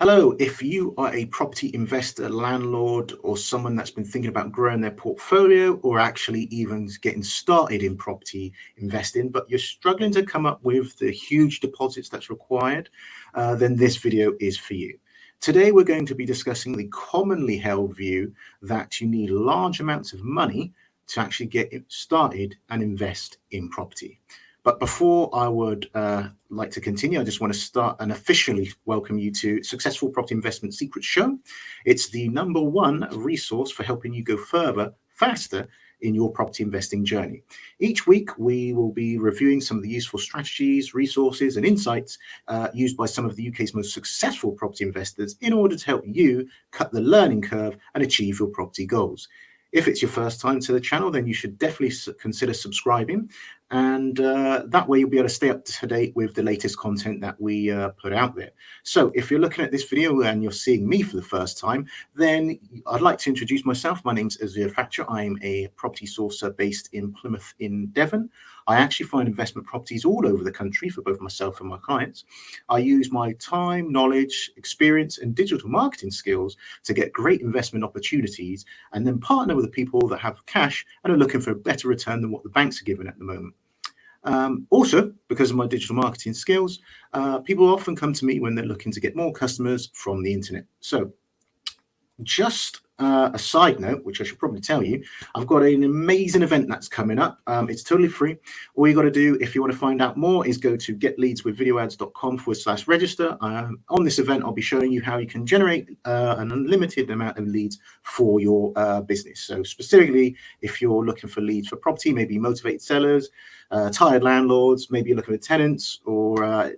Hello, if you are a property investor, landlord, or someone that's been thinking about growing their portfolio or actually even getting started in property investing, but you're struggling to come up with the huge deposits that's required, then this video is for you. Today, we're going to be discussing the commonly held view that you need large amounts of money to actually get started and invest in property. But before I would like to continue, I just want to start and officially welcome you to Successful Property Investment Secrets Show. It's the #1 resource for helping you go further, faster in your property investing journey. Each week, we will be reviewing some of the useful strategies, resources, and insights used by some of the UK's most successful property investors in order to help you cut the learning curve and achieve your property goals. If it's your first time to the channel, then you should definitely consider subscribing, and that way you'll be able to stay up to date with the latest content that we put out there. So if you're looking at this video and you're seeing me for the first time, then I'd like to introduce myself. My name's Azir Thatcher. I'm a property sourcer based in Plymouth in Devon. I actually find investment properties all over the country for both myself and my clients. I use my time, knowledge, experience, and digital marketing skills to get great investment opportunities and then partner with the people that have cash and are looking for a better return than what the banks are giving at the moment. Also, because of my digital marketing skills, people often come to me when they're looking to get more customers from the internet. So just a side note, which I should probably tell you, I've got an amazing event that's coming up. It's totally free. All you got to do if you want to find out more is go to getleadswithvideoads.com/register. On this event, I'll be showing you how you can generate an unlimited amount of leads for your business. So specifically, if you're looking for leads for property, maybe motivated sellers, tired landlords, maybe you're looking for tenants, or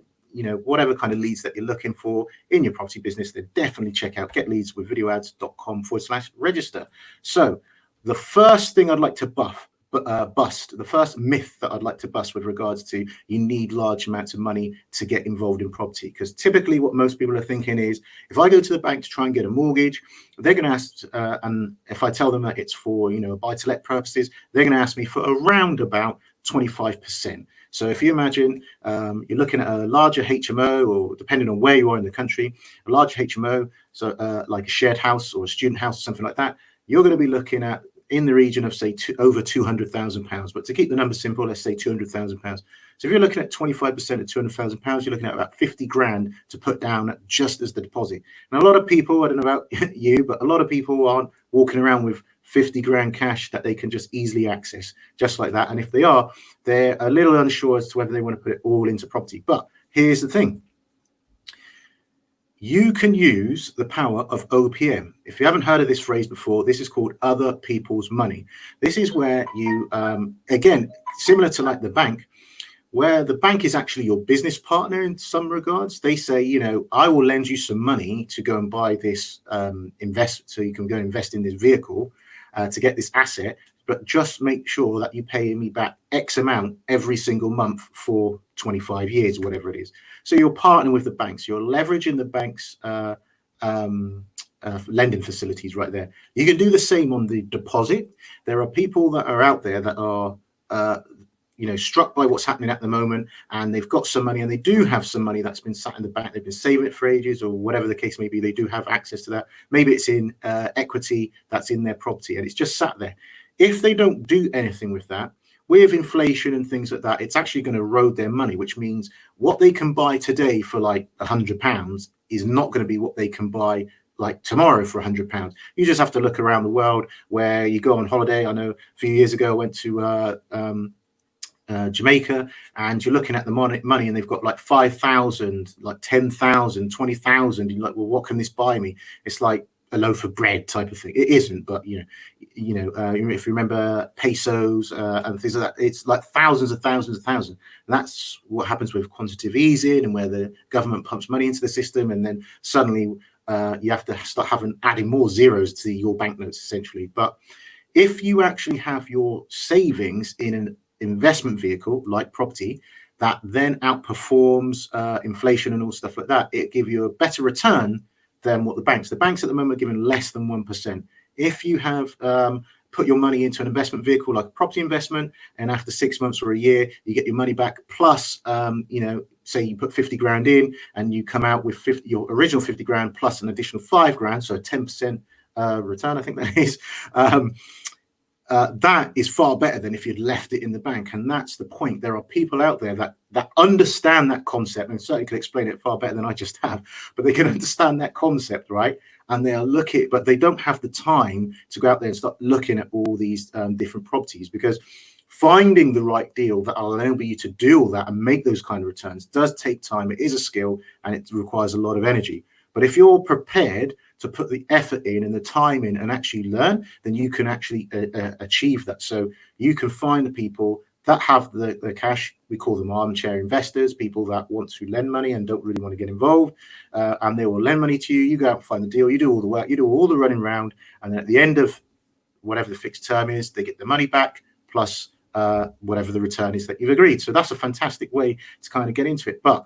whatever kind of leads that you're looking for in your property business, then definitely check out getleadswithvideoads.com/register. So the first thing I'd like to bust, the first myth that I'd like to bust with regards to you need large amounts of money to get involved in property, because typically what most people are thinking is, if I go to the bank to try and get a mortgage, they're going to ask, and if I tell them that it's for buy-to-let purposes, they're going to ask me for around about 25%. So if you imagine you're looking at a larger HMO, or depending on where you are in the country, a large HMO, so like a shared house or a student house or something like that, you're going to be looking at in the region of, say, over £200,000. But to keep the numbers simple, let's say £200,000. So if you're looking at 25% of £200,000, you're looking at about 50 grand to put down just as the deposit. Now, a lot of people, I don't know about you, but a lot of people aren't walking around with 50 grand cash that they can just easily access just like that. And if they are, they're a little unsure as to whether they want to put it all into property. But here's the thing. You can use the power of OPM. If you haven't heard of this phrase before, this is called other people's money. This is where you, again, similar to like the bank, where the bank is actually your business partner in some regards. They say, I will lend you some money to go and buy this so you can go invest in this vehicle to get this asset, but just make sure that you pay me back X amount every single month for 25 years, or whatever it is. So you're partnering with the banks. You're leveraging the bank's lending facilities right there. You can do the same on the deposit. There are people that are out there that are struck by what's happening at the moment, and they've got some money, and they do have some money that's been sat in the bank. They've been saving it for ages, or whatever the case may be. They do have access to that. Maybe it's in equity that's in their property, and it's just sat there. If they don't do anything with that, with inflation and things like that, it's actually going to erode their money, which means what they can buy today for like £100 is not going to be what they can buy like tomorrow for £100. You just have to look around the world where you go on holiday. I know a few years ago I went to Jamaica, and you're looking at the money, and they've got like 5,000, like 10,000, 20,000. You're like, well, what can this buy me? It's like a loaf of bread type of thing. It isn't, but if you remember pesos and things like that, it's like thousands and thousands and thousands. And that's what happens with quantitative easing, and where the government pumps money into the system, and then suddenly you have to start adding more zeros to your banknotes, essentially. But if you actually have your savings in an investment vehicle like property that then outperforms inflation and all stuff like that, it give you a better return than what the banks at the moment are giving less than 1%. If you have put your money into an investment vehicle like a property investment, and after 6 months or a year, you get your money back plus, say you put 50 grand in and you come out with your original 50 grand plus an additional 5 grand, so a 10% return, I think that is. That is far better than if you'd left it in the bank. And that's the point. There are people out there that understand that concept, and certainly can explain it far better than I just have, but they can understand that concept, right? And they are looking, but they don't have the time to go out there and start looking at all these different properties, because finding the right deal that will enable you to do all that and make those kind of returns does take time. It is a skill and it requires a lot of energy. But if you're prepared to put the effort in and the time in and actually learn, then you can actually achieve that. So you can find the people that have the cash. We call them armchair investors, people that want to lend money and don't really want to get involved, and they will lend money to you. You go out and find the deal, you do all the work, you do all the running around, and then at the end of whatever the fixed term is, they get the money back plus whatever the return is that you've agreed. So that's a fantastic way to kind of get into it. But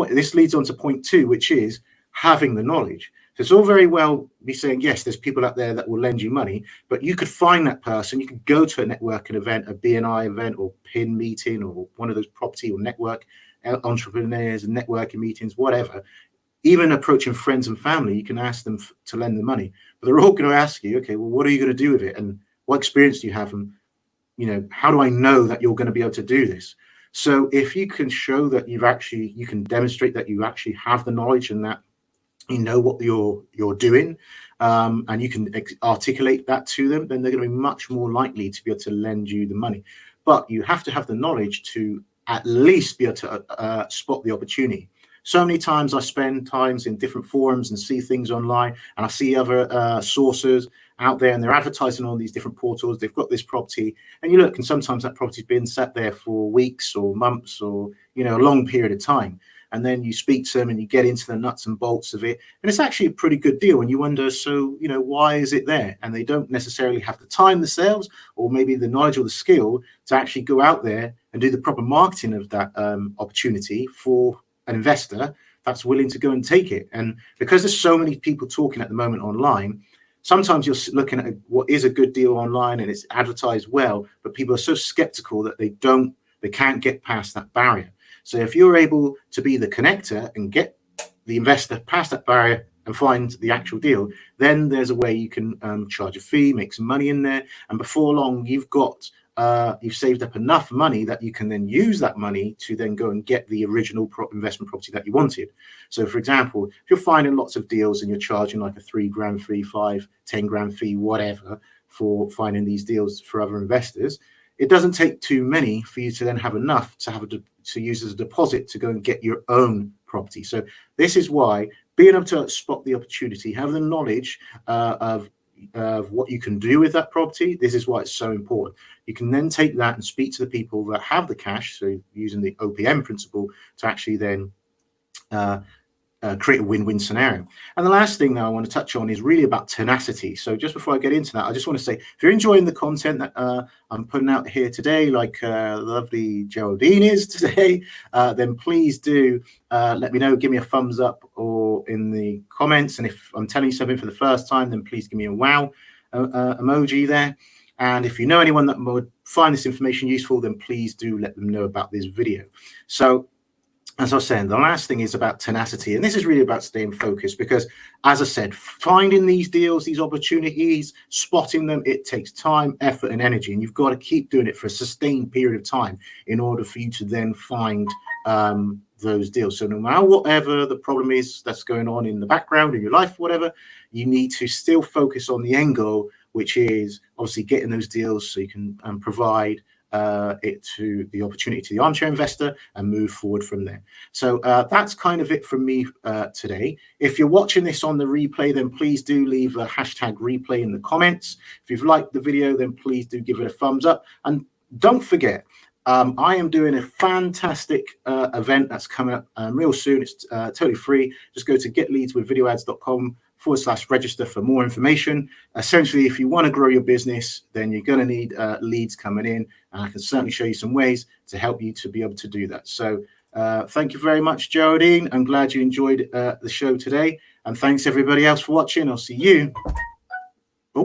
this leads on to point 2, which is having the knowledge. So it's all very well be saying, yes, there's people out there that will lend you money, but you could find that person. You could go to a networking event, a BNI event or PIN meeting, or one of those property or network entrepreneurs and networking meetings, whatever. Even approaching friends and family, you can ask them to lend the money, but they're all going to ask you, okay, well, what are you going to do with it? And what experience do you have? And, how do I know that you're going to be able to do this? So if you can show that you can demonstrate that you actually have the knowledge and that you know what you're doing, and you can articulate that to them, then they're going to be much more likely to be able to lend you the money. But you have to have the knowledge to at least be able to spot the opportunity. So many times I spend times in different forums and see things online, and I see other sources out there, and they're advertising on these different portals. They've got this property, and you look, and sometimes that property's been sat there for weeks or months or a long period of time. And then you speak to them and you get into the nuts and bolts of it, and it's actually a pretty good deal. And you wonder, so why is it there? And they don't necessarily have the time themselves, or maybe the knowledge or the skill to actually go out there and do the proper marketing of that opportunity for an investor that's willing to go and take it. And because there's so many people talking at the moment online, sometimes you're looking at what is a good deal online and it's advertised well, but people are so skeptical that they can't get past that barrier. So if you're able to be the connector and get the investor past that barrier and find the actual deal, then there's a way you can charge a fee, make some money in there, and before long you've saved up enough money that you can then use that money to then go and get the original investment property that you wanted. So for example, if you're finding lots of deals and you're charging like a 3 grand fee, 5, 10 grand fee, whatever, for finding these deals for other investors, it doesn't take too many for you to then have enough to use as a deposit to go and get your own property. So this is why being able to spot the opportunity, have the knowledge of what you can do with that property, this is why it's so important. You can then take that and speak to the people that have the cash, so using the OPM principle to actually then create a win-win scenario. And the last thing that I want to touch on is really about tenacity. So just before I get into that, I just want to say, if you're enjoying the content that I'm putting out here today, like the lovely Geraldine is today, then please do let me know, give me a thumbs up or in the comments. And if I'm telling you something for the first time, then please give me a wow emoji there. And if you know anyone that would find this information useful, then please do let them know about this video. So as I was saying, the last thing is about tenacity. And this is really about staying focused because, as I said, finding these deals, these opportunities, spotting them, it takes time, effort, and energy. And you've got to keep doing it for a sustained period of time in order for you to then find those deals. So no matter whatever the problem is that's going on in the background in your life, whatever, you need to still focus on the end goal, which is obviously getting those deals so you can provide it to the opportunity to the armchair investor and move forward from there. So that's kind of it from me today. If you're watching this on the replay, then please do leave a hashtag replay in the comments. If you've liked the video, then please do give it a thumbs up. And don't forget, I am doing a fantastic event that's coming up real soon. It's totally free. Just go to getleadswithvideoads.com/register for more information. Essentially, if you want to grow your business, then you're going to need leads coming in, and I can certainly show you some ways to help you to be able to do that. So thank you very much, Geraldine. I'm glad you enjoyed the show today, and thanks everybody else for watching. I'll see you